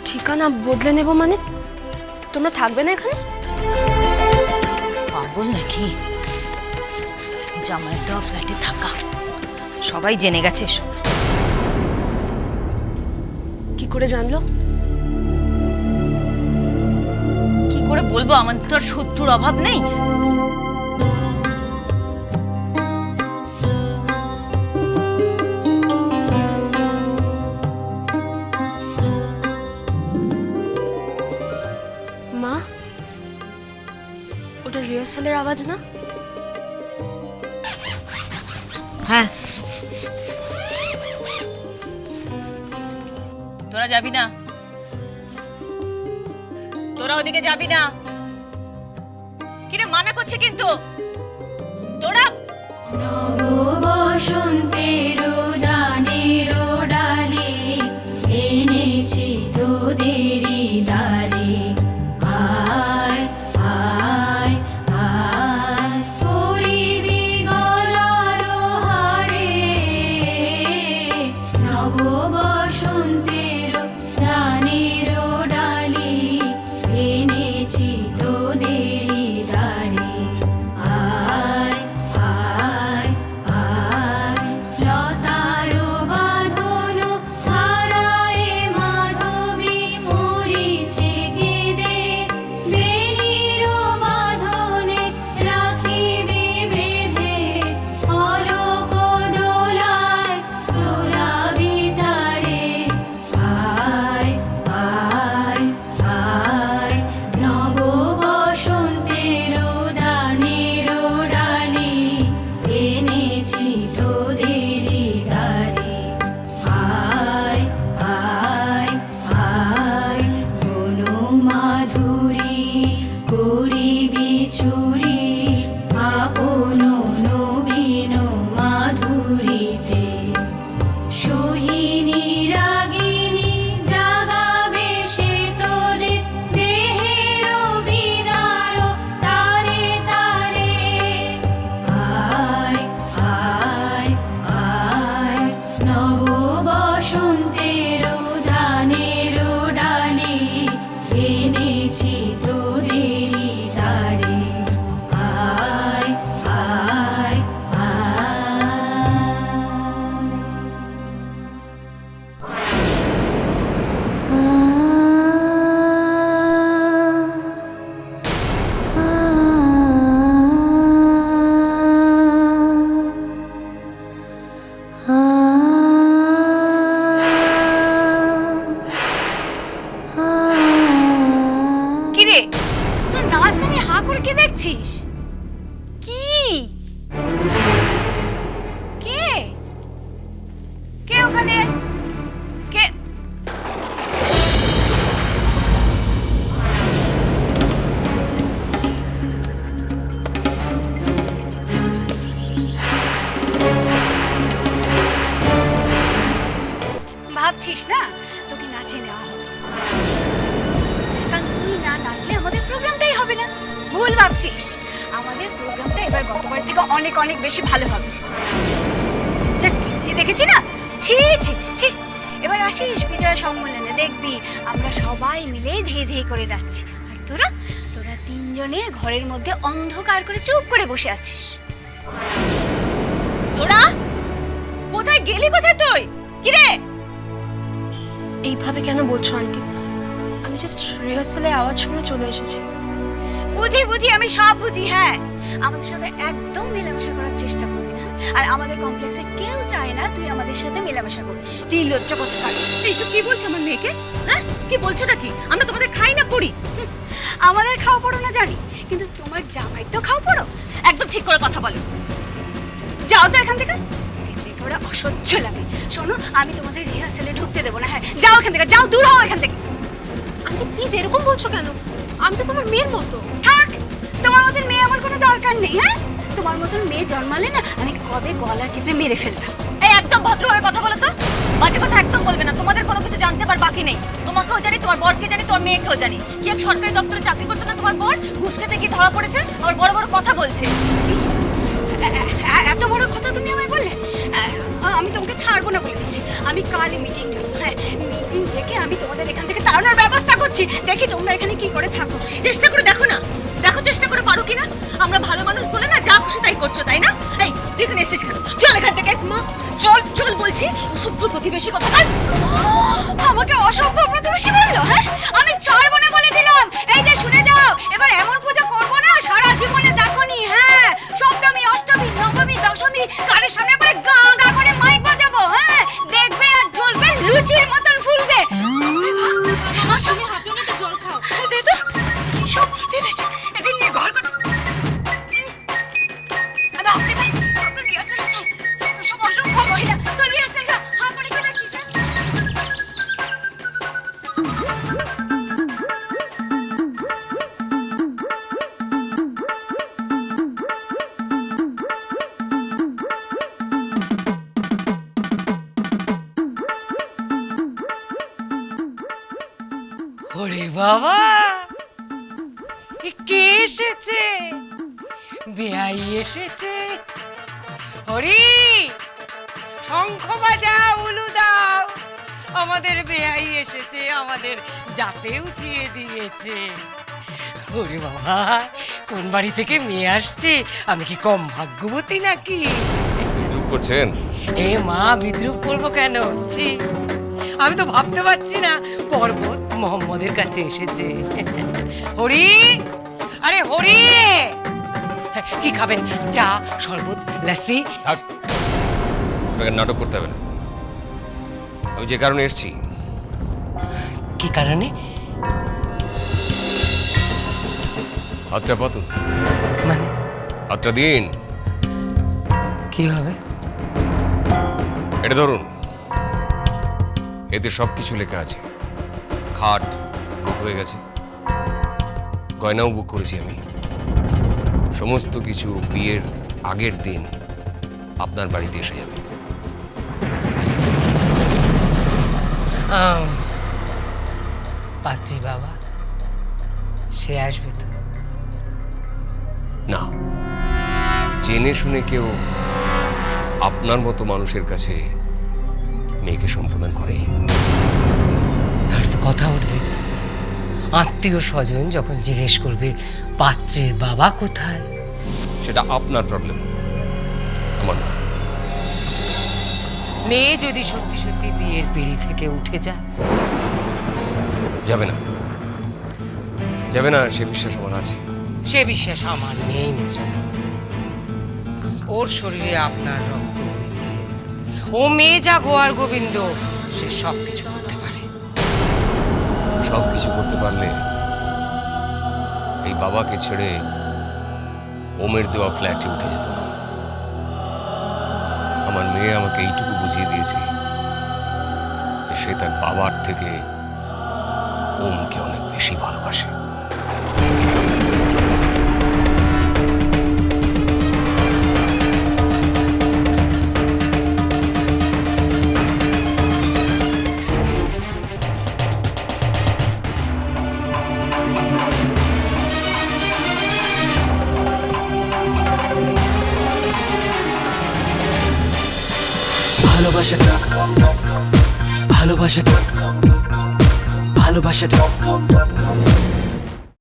ঠিকানা বদলে নেব মানে? তোমরা থাকবে না এখানে? পাগল নাকি? জামাইয়ের দেওয়া ফ্ল্যাটে থাকা সবাই জেনে গেছে এসব। কি করে জানলো? কি করে বলবো, আমাদের তো আর শত্রুর অভাব নেই। মা, ওটা রিহার্সালের আওয়াজ না? হ্যাঁ। তোরা যাবি না, তোরা ওদিকে যাবি না। কিরে মানা করছে কিন্তু তোরা। বসন্তের দানের ডালে এনেছি তোদেরই দ্বারে, আয় আয় আয় করিবি গলার হারে, নব বসন্তের দানের ডালে এনেছি তোদেরই দ্বারে, আয় আয় আয় লতার বাঁধন হারায় মাধবী মরিছে কেঁদে, বেণীর বাঁধনে রাখিবি বেঁধে, অলক দোলায় দোলাবি তারে, আয় আয় আয় নব বসন্তের দানের ডালে এনেছি তোদেরই দ্বারে, আয় আয় আয় কোন মাধুরী করিবি চুরি, আপন নবীন মাধুরীতে, সোহিনী রাগিনী জাগাবে সে তোদের দেহের বিনার তারে তারে, আয় আয় আয় নব বসন্তের দানের ডালে এনেছি তোদেরই দ্বারে, আয় আয় কিরে তোর নাচ তুমি হা করে কে দেখছিস? কি কে কে ওখানে? কে? ভাবছিস না তোকে নাচে নেওয়া হবে, কারণ তুই না নাচলে আমাদের প্রোগ্রামটাই হবে না। ভুল ভাবছিস, আমাদের প্রোগ্রামটা এবার গতবার থেকে অনেক অনেক বেশি ভালো হবে। যাক, তুই দেখেছি না, ছি ছি ছি ছি। এবার আসিস বিজয়া সম্মেলনে, দেখবি আমরা সবাই মিলে ধীরে ধীরে করে যাচ্ছি, আর তোরা তোরা তিনজনে ঘরের মধ্যে অন্ধকার করে চুপ করে বসে আছিস। তোরা কোথায় গেলি? কোথায় তুই? কিরে এইভাবে কেন বলছো আন্টি? আমি জাস্ট রিহার্সালের আওয়াজ শুনে চলে এসেছি। বুঝি বুঝি, আমি সব বুঝি। হ্যাঁ, আমাদের সাথে একদম মেলামেশা করার চেষ্টা করবি না, আর আমাদের কমপ্লেক্সে কেউ চায় না তুই আমাদের সাথে মেলামেশা করিস। তুই লজ্জা কোথাকার! এইসব কি বলছো আমার মেয়েকে? হ্যাঁ, কি বলছো নাকি? আমরা তোমাদের খাই না পড়ি? আমাদের খাওয়া পড়ো না জানি, কিন্তু তোমার জামাই তো খাও পড়ো। একদম ঠিক করে কথা বলো। যাও তো এখান থেকে, দেখতে ওরা অসহ্য লাগে। শোনো, আমি তোমাদের রিহার্সালে ঢুকতে দেবো না। হ্যাঁ, যাও এখান থেকে, যাও, দূর হও এখান থেকে। আন্টি প্লিজ এরকম বলছো কেন? আমি তো তোমার মেয়ের মতো। থাক, তোমার মতন মেয়ে আমার কোনো দরকার নেই। হ্যাঁ, তোমার মতন মেয়ে জন্মালে না আমি কবে গলা টিপে মেরে ফেলতাম। এই একদম ভদ্রভাবে কথা বলো তো, বাজে কথা একদম বলবে না। তোমাদের কোনো কিছু জানতে পার বাকি নেই। তোমাকেও জানি, তোমার বরকে জানি, তোমার মেয়েকেও জানি। কি এক সরকারি দপ্তরে চাকরি করতো না তোমার বর? ঘুষ খেতে গিয়ে ধরা পড়েছে, আবার বড় বড় কথা বলছে। এত বড় কথা তুমি আমায় বললে? আমি তোমাকে ছাড়বো না বলে দিচ্ছি। আমি কালই মিটিং ডাকবো। হ্যাঁ, মিটিং ডেকে আমি তোমাদের এখান থেকে তাড়ানোর করছি, দেখি তোমরা এখানে কি করে থাকো। চেষ্টা করে দেখো না, দেখো চেষ্টা করে পারো কিনা। আমরা ভালো মানুষ বলে না যা খুশি তাই করছো, তাই না? এই তুই এখানে এসেছিস কেন? চল এখান থেকে। মা চল চল বলছি। অসভ্য প্রতিবেশী কথা। আমাকে অসভ্য প্রতিবেশী বললো? হ্যাঁ, আমি ছাড়বো না বলে দিলাম। এই যে শুনে যাও, এবার এমন পূজা করবো না সারা জীবনে দেখোনি। হ্যাঁ, সপ্তমী অষ্টমী নবমী দশমী কারের সামনে করে গা গা করে মাইক বাজাবো। হ্যাঁ, দেখবে আর জ্বলবে লুচির মতন ফুলবে। আমার সামনে হাতে নিয়ে জল খাও। দে তো, কি সব প্রতিবেশী এদিন নিয়ে ঘর করে। বাপরে বাপ, চল রিহার্সাল চল। চল তো সব অসভ্য মহিলা, চল রিহার্সাল যা। হা করে কি লাগছিস? ওরে বাবা, এ কে এসেছে? বেয়াই এসেছে। হরি, শঙ্খ বাজাও, উলু দাও। আমাদের বেয়াই এসেছে, আমাদের যাতে উঠিয়ে দিয়েছে। ওরে বাবা, কোন বাড়ি থেকে মেয়ে আসছে? আমি কি কম ভাগ্যবতী নাকি? বিদ্রুপ করছেন? এ মা, বিদ্রুপ করবো কেন? ছি, আমি তো ভাবতে পারছি না পর্বত মোহাম্মদের কাছে এসেছে। হরি, আরে হরি, কি খাবেন? চা, শরবত, লাসি? থাক, আপনাকে নাটক করতে হবে না। আমি যে কারণে এসেছি। কি কারণে? হাতটা পাতুন। মানে হাতটা দিন। কি হবে? এটা ধরুন, এতে সবকিছু লেখা আছে। খাট বুক হয়ে গেছে, গয়নাও বুক করেছি আমি। সমস্ত কিছু বিয়ের আগের দিন আপনার বাড়িতে এসে যাবে। পাত্রী বাবা সে আসবে তো? না, জেনে শুনে কেউ আপনার মতো মানুষের কাছে মেয়েকে সম্প্রদান করে? তাহলে তো কথা উঠবে। আত্মীয় স্বজন যখন জিজ্ঞেস করবে পাত্রের বাবা কোথায়, সেটা আপনার প্রবলেম, আমার না। মেয়ে যদি সত্যি সত্যি বিয়ের পিঁড়ি থেকে উঠে যায়? যাবে না, যাবে না, সে বিশ্বাস আমার আছে। সে বিশ্বাস আমার নেই মিস্টার। ওর শরীরে আপনার রক্ত হয়েছে। ও মেয়ে যা গোয়ার গোবিন্দ, সে সব কিছু করতে পারে। সব কিছু করতে পারলে এই বাবাকে ছেড়ে ওমের দেওয়া ফ্ল্যাটে উঠে যেত না। আমার মেয়ে আমাকে এইটুকু বুঝিয়ে দিয়েছে যে সে তার বাবার থেকে ওমকে অনেক বেশি ভালোবাসে। ভালোবাসাটা ভালোবাসাটা ভালোবাসাটা